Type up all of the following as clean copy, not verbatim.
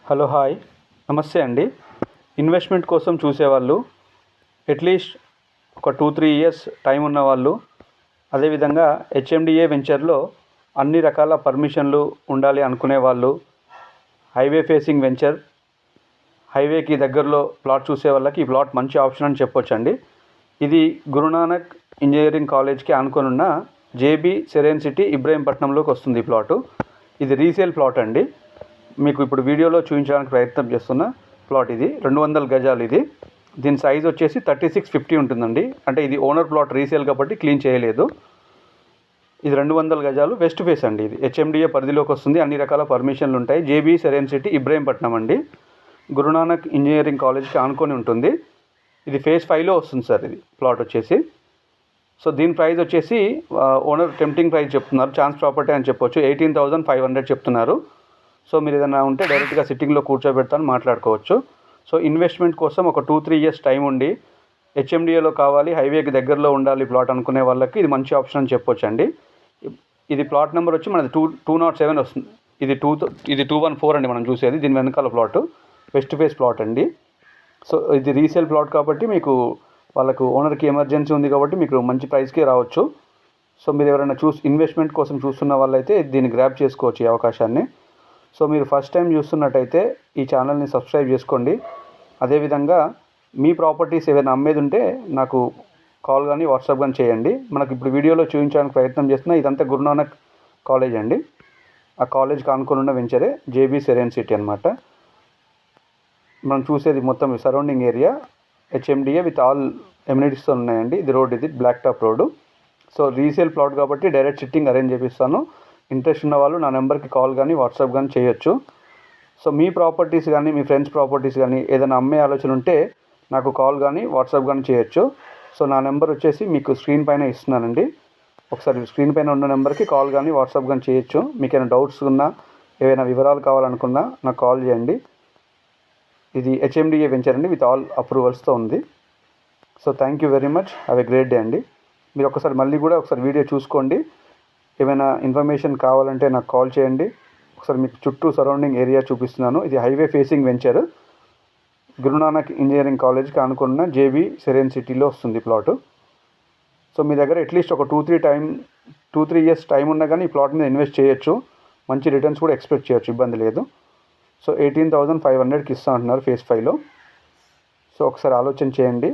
Hello hi నమస్తే అండి. Investment కోసం చూసేవాళ్ళు, అట్లీస్ట్ ఒక 2-3 ఇయర్స్ టైం ఉన్నవాళ్ళు, అదేవిధంగా హెచ్ఎండిఏ వెంచర్లో అన్ని రకాల పర్మిషన్లు ఉండాలి అనుకునే వాళ్ళు, హైవే ఫేసింగ్ వెంచర్, హైవేకి దగ్గరలో ప్లాట్ చూసే వాళ్ళకి ఈ ప్లాట్ మంచి ఆప్షన్ అని చెప్పొచ్చండి. ఇది గురునానక్ ఇంజనీరింగ్ కాలేజ్కి ఆనుకొని ఉన్న జేబీ సెరెన్ సిటీ ఇబ్రహీంపట్నంలోకి వస్తుంది. ఈ ప్లాటు ఇది రీసేల్ ప్లాట్ అండి. మీకు ఇప్పుడు వీడియోలో చూపించడానికి ప్రయత్నం చేస్తున్న ప్లాట్ ఇది 200 గజాలు. ఇది దీని సైజ్ వచ్చేసి 3650 ఉంటుందండి. అంటే ఇది ఓనర్ ప్లాట్ రీసేల్ కాబట్టి క్లీన్ చేయలేదు. ఇది 200 గజాలు వెస్ట్ ఫేస్ అండి. ఇది హెచ్ఎండిఏ పరిధిలోకి వస్తుంది. అన్ని రకాల పర్మిషన్లు ఉంటాయి. జేబీ సెరెన్ సిటీ ఇబ్రహీంపట్నం అండి. గురునానక్ ఇంజనీరింగ్ కాలేజ్కి ఆనుకొని ఉంటుంది. ఇది ఫేజ్ 5లో వస్తుంది సార్. ఇది ప్లాట్ వచ్చేసి సో దీని ప్రైస్ వచ్చేసి ఓనర్ టెంప్టింగ్ ప్రైస్ చెప్తున్నారు. ఛాన్స్ ప్రాపర్టీ అని చెప్పొచ్చు. 18,500 చెప్తున్నారు. సో మీరు ఏదైనా ఉంటే డైరెక్ట్గా సిట్టింగ్లో కూర్చోబెడతాను, మాట్లాడుకోవచ్చు. సో ఇన్వెస్ట్మెంట్ కోసం ఒక 2-3 ఇయర్స్ టైం ఉండి హెచ్ఎండిఏలో కావాలి, హైవేకి దగ్గరలో ఉండాలి ప్లాట్ అనుకునే వాళ్ళకి ఇది మంచి ఆప్షన్ అని చెప్పొచ్చు అండి. ఇది ప్లాట్ నెంబర్ వచ్చి మనది 207 వస్తుంది. ఇది 214 అండి మనం చూసేది. దీని వెనకాల ప్లాట్ వెస్ట్ ఫేస్ ప్లాట్ అండి. సో ఇది రీసేల్ ప్లాట్ కాబట్టి మీకు వాళ్ళకు ఓనర్కి ఎమర్జెన్సీ ఉంది కాబట్టి మీకు మంచి ప్రైస్కే రావచ్చు. సో మీరు ఎవరైనా ఇన్వెస్ట్మెంట్ కోసం చూస్తున్న వాళ్ళైతే దీన్ని గ్రాబ్ చేసుకోవచ్చు ఈ అవకాశాన్ని. సో మీరు ఫస్ట్ టైం చూస్తున్నట్టయితే ఈ ఛానల్ని సబ్స్క్రైబ్ చేసుకోండి. అదేవిధంగా మీ ప్రాపర్టీస్ ఏమైనా అమ్మేది ఉంటే నాకు కాల్ కానీ వాట్సాప్ కానీ చేయండి. మనకు ఇప్పుడు వీడియోలో చూపించడానికి ప్రయత్నం చేస్తున్నా ఇదంతా గురునానక్ కాలేజ్ అండి. ఆ కాలేజ్కి ఆనుకొని ఉన్న వెంచరే జేబీ సెరెన్ సిటీ అనమాట. మనం చూసేది మొత్తం surrounding area HMDA with all ఎమ్యూనిటీస్తో ఉన్నాయండి. ఇది రోడ్, ఇది black top road. So resale plot కాబట్టి డైరెక్ట్ సిట్టింగ్ అరేంజ్ చేపిస్తాను. ఇంట్రెస్ట్ ఉన్న వాళ్ళు నా నెంబర్కి కాల్ కానీ వాట్సాప్ కానీ చేయొచ్చు. సో మీ ప్రాపర్టీస్ కానీ మీ ఫ్రెండ్స్ ప్రాపర్టీస్ కానీ ఏదైనా అమ్మే ఆలోచన ఉంటే నాకు కాల్ కానీ వాట్సాప్ కానీ చేయొచ్చు. సో నా నెంబర్ వచ్చేసి మీకు స్క్రీన్ పైన ఇస్తున్నానండి. ఒకసారి స్క్రీన్ పైన ఉన్న నెంబర్కి కాల్ కానీ వాట్సాప్ కానీ చేయొచ్చు. మీకు ఏమైనా డౌట్స్ ఉన్నా, ఏవైనా వివరాలు కావాలనుకున్నా నాకు కాల్ చేయండి. ఇది హెచ్ఎండిఏ వెంచర్ అండి, విత్ ఆల్ అప్రూవల్స్తో ఉంది. So thank you very much. Have a great day అండి. మీరు ఒకసారి మళ్ళీ కూడా ఒకసారి వీడియో చూసుకోండి. ఏమైనా ఇన్ఫర్మేషన్ కావాలంటే నాకు కాల్ చేయండి. ఒకసారి మీకు చుట్టూ సరౌండింగ్ ఏరియా చూపిస్తున్నాను. ఇది highway facing venture, Guru Nanak engineering కాలేజ్కి ఆనుకున్న జేబీ సెరెన్ సిటీలో వస్తుంది ప్లాటు. సో మీ దగ్గర అట్లీస్ట్ ఒక 2-3 ఇయర్స్ టైం ఉన్నా కానీ ఈ ప్లాట్ మీద ఇన్వెస్ట్ చేయొచ్చు. మంచి రిటర్న్స్ కూడా ఎక్స్పెక్ట్ చేయొచ్చు, ఇబ్బంది లేదు. సో 18,500కి ఇస్తా అంటున్నారు ఫేజ్ 5లో. సో ఒకసారి ఆలోచన చేయండి.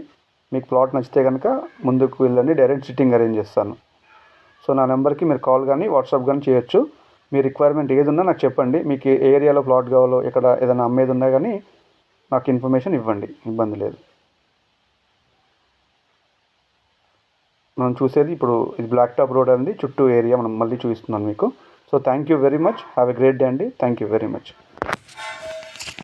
మీకు ప్లాట్ నచ్చితే కనుక ముందుకు వెళ్ళండి. డైరెక్ట్ సిట్టింగ్ అరేంజ్ చేస్తాను. సో నా నెంబర్కి మీరు కాల్ కానీ వాట్సాప్ కానీ చేయొచ్చు. మీ రిక్వైర్మెంట్ ఏది ఉన్నా నాకు చెప్పండి. మీకు ఏ ఏరియాలో ప్లాట్ కావాలో, ఎక్కడ ఏదైనా అమ్మేది ఉన్నా కానీ నాకు ఇన్ఫర్మేషన్ ఇవ్వండి, ఇబ్బంది లేదు. మనం చూసేది ఇప్పుడు ఇది బ్లాక్ టాప్ రోడ్ అండి. చుట్టూ ఏరియా మనం మళ్ళీ చూపిస్తున్నాను మీకు. So thank you very much. Have a great day అండి. Thank you very much.